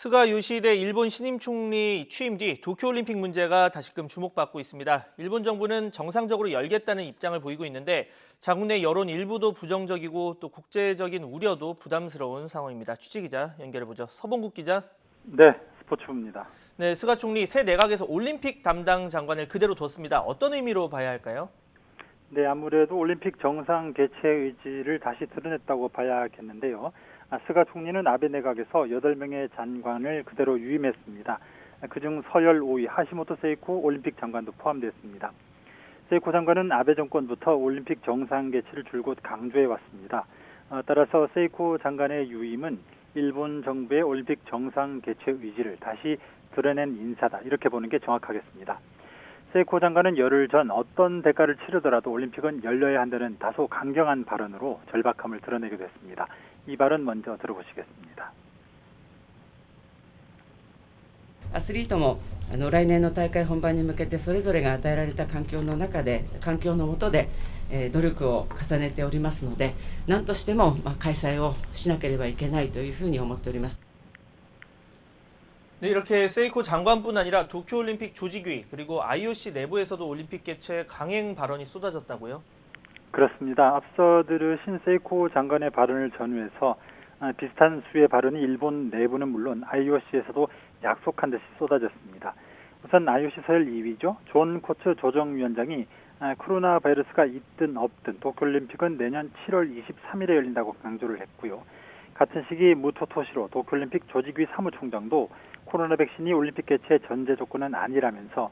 스가 요시히데 일본 신임 총리 취임 뒤 도쿄올림픽 문제가 다시금 주목받고 있습니다. 일본 정부는 정상적으로 열겠다는 입장을 보이고 있는데 자국 내 여론 일부도 부정적이고 또 국제적인 우려도 부담스러운 상황입니다. 취재기자 연결해보죠. 서봉국 기자. 네, 스포츠부입니다. 네, 스가 총리 새 내각에서 올림픽 담당 장관을 그대로 뒀습니다. 어떤 의미로 봐야 할까요? 네, 아무래도 올림픽 정상 개최 의지를 다시 드러냈다고 봐야겠는데요. 스가 총리는 아베 내각에서 8명의 장관을 그대로 유임했습니다. 그중 서열 5위 하시모토 세이코 올림픽 장관도 포함됐습니다. 세이코 장관은 아베 정권부터 올림픽 정상 개최를 줄곧 강조해 왔습니다. 따라서 세이코 장관의 유임은 일본 정부의 올림픽 정상 개최 의지를 다시 드러낸 인사다, 이렇게 보는 게 정확하겠습니다. 세이코 장관은 열흘 전 어떤 대가를 치르더라도 올림픽은 열려야 한다는 다소 강경한 발언으로 절박함을 드러내기도 했습니다. 이 발언 먼저 들어보시겠습니다. アスリートも来年の大会本番に向けてそれぞれが与えられた環境の中で環境の下で努力を重ねておりますので、何としても開催をしなければいけないというふうに思っております。 네, 이렇게 세이코 장관뿐 아니라 도쿄올림픽 조직위 그리고 IOC 내부에서도 올림픽 개최 강행 발언이 쏟아졌다고요? 그렇습니다. 앞서 들으신 세이코 장관의 발언을 전후해서 비슷한 수의 발언이 일본 내부는 물론 IOC에서도 약속한 듯이 쏟아졌습니다. 우선 IOC 서열 2위죠. 존 코츠 조정위원장이 코로나 바이러스가 있든 없든 도쿄올림픽은 내년 7월 23일에 열린다고 강조를 했고요. 같은 시기 무토 토시로 도쿄올림픽 조직위 사무총장도 코로나 백신이 올림픽 개최 전제 조건은 아니라면서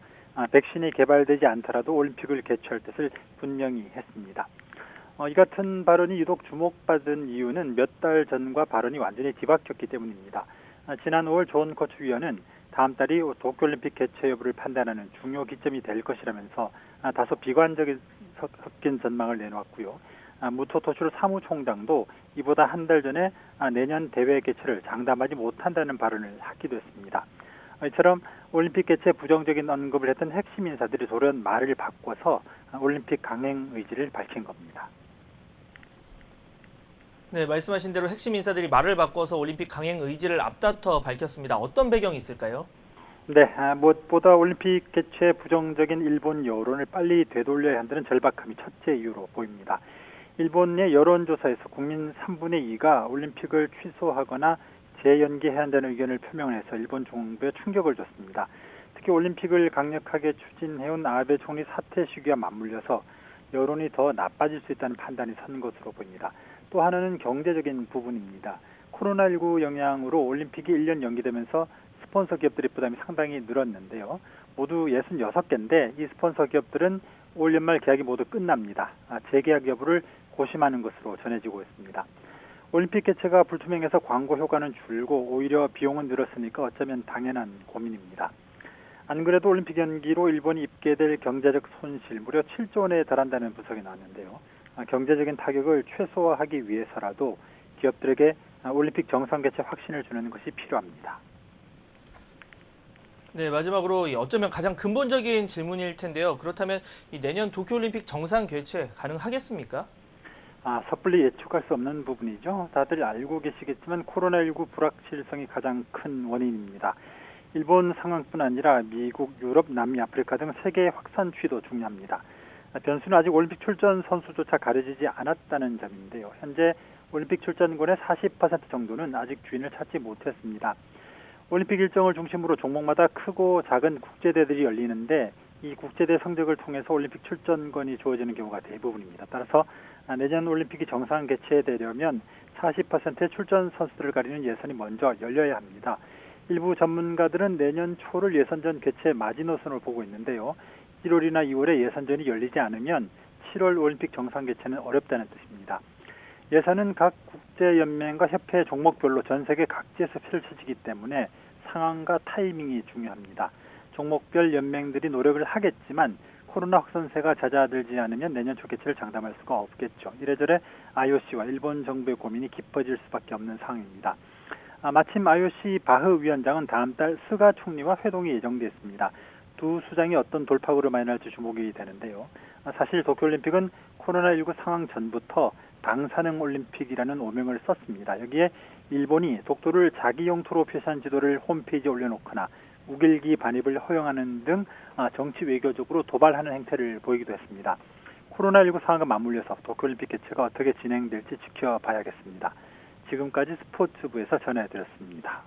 백신이 개발되지 않더라도 올림픽을 개최할 뜻을 분명히 했습니다. 이 같은 발언이 유독 주목받은 이유는 몇 달 전과 발언이 완전히 뒤바뀌었기 때문입니다. 지난 5월 존 코츠 위원은 다음 달이 도쿄올림픽 개최 여부를 판단하는 중요 기점이 될 것이라면서 다소 비관적인 섞인 전망을 내놓았고요. 무토 토시로 사무총장도 이보다 한 달 전에 내년 대회 개최를 장담하지 못한다는 발언을 하기도 했습니다. 이처럼 올림픽 개최 부정적인 언급을 했던 핵심 인사들이 돌연 말을 바꿔서 올림픽 강행 의지를 밝힌 겁니다. 네, 말씀하신 대로 핵심 인사들이 말을 바꿔서 올림픽 강행 의지를 앞다퉈 밝혔습니다. 어떤 배경이 있을까요? 네, 무엇보다 올림픽 개최 부정적인 일본 여론을 빨리 되돌려야 한다는 절박함이 첫째 이유로 보입니다. 일본의 여론조사에서 국민 3분의 2가 올림픽을 취소하거나 재연기해야 한다는 의견을 표명해서 일본 정부에 충격을 줬습니다. 특히 올림픽을 강력하게 추진해온 아베 총리 사퇴 시기와 맞물려서 여론이 더 나빠질 수 있다는 판단이 선 것으로 보입니다. 또 하나는 경제적인 부분입니다. 코로나19 영향으로 올림픽이 1년 연기되면서 스폰서 기업들의 부담이 상당히 늘었는데요. 모두 66개인데 이 스폰서 기업들은 올 연말 계약이 모두 끝납니다. 재계약 여부를 고심하는 것으로 전해지고 있습니다. 올림픽 개최가 불투명해서 광고 효과는 줄고 오히려 비용은 늘었으니까 어쩌면 당연한 고민입니다. 안 그래도 올림픽 연기로 일본이 입게 될 경제적 손실 무려 7조 원에 달한다는 분석이 나왔는데요. 경제적인 타격을 최소화하기 위해서라도 기업들에게 올림픽 정상 개최 확신을 주는 것이 필요합니다. 네, 마지막으로 어쩌면 가장 근본적인 질문일 텐데요. 그렇다면 내년 도쿄올림픽 정상 개최 가능하겠습니까? 섣불리 예측할 수 없는 부분이죠. 다들 알고 계시겠지만 코로나19 불확실성이 가장 큰 원인입니다. 일본 상황뿐 아니라 미국, 유럽, 남미, 아프리카 등 세계의 확산 추이도 중요합니다. 변수는 아직 올림픽 출전 선수조차 가려지지 않았다는 점인데요. 현재 올림픽 출전권의 40% 정도는 아직 주인을 찾지 못했습니다. 올림픽 일정을 중심으로 종목마다 크고 작은 국제대회들이 열리는데 이 국제대회 성적을 통해서 올림픽 출전권이 주어지는 경우가 대부분입니다. 따라서 내년 올림픽이 정상 개최되려면 40%의 출전 선수들을 가리는 예선이 먼저 열려야 합니다. 일부 전문가들은 내년 초를 예선전 개최 마지노선으로 보고 있는데요. 1월이나 2월에 예선전이 열리지 않으면 7월 올림픽 정상 개최는 어렵다는 뜻입니다. 예선은 각 국제연맹과 협회 종목별로 전 세계 각지에서 펼쳐지기 때문에 상황과 타이밍이 중요합니다. 종목별 연맹들이 노력을 하겠지만 코로나 확산세가 잦아들지 않으면 내년 초 개최를 장담할 수가 없겠죠. 이래저래 IOC와 일본 정부의 고민이 깊어질 수밖에 없는 상황입니다. 마침 IOC 바흐 위원장은 다음 달 스가 총리와 회동이 예정돼 있습니다. 두 수장이 어떤 돌파구를 마련할지 주목이 되는데요. 사실 도쿄올림픽은 코로나19 상황 전부터 방사능 올림픽이라는 오명을 썼습니다. 여기에 일본이 독도를 자기 영토로 표시한 지도를 홈페이지에 올려놓거나 우길기 반입을 허용하는 등 정치 외교적으로 도발하는 행태를 보이기도 했습니다. 코로나19 상황과 맞물려서 도쿄올림픽 개최가 어떻게 진행될지 지켜봐야겠습니다. 지금까지 스포츠부에서 전해드렸습니다.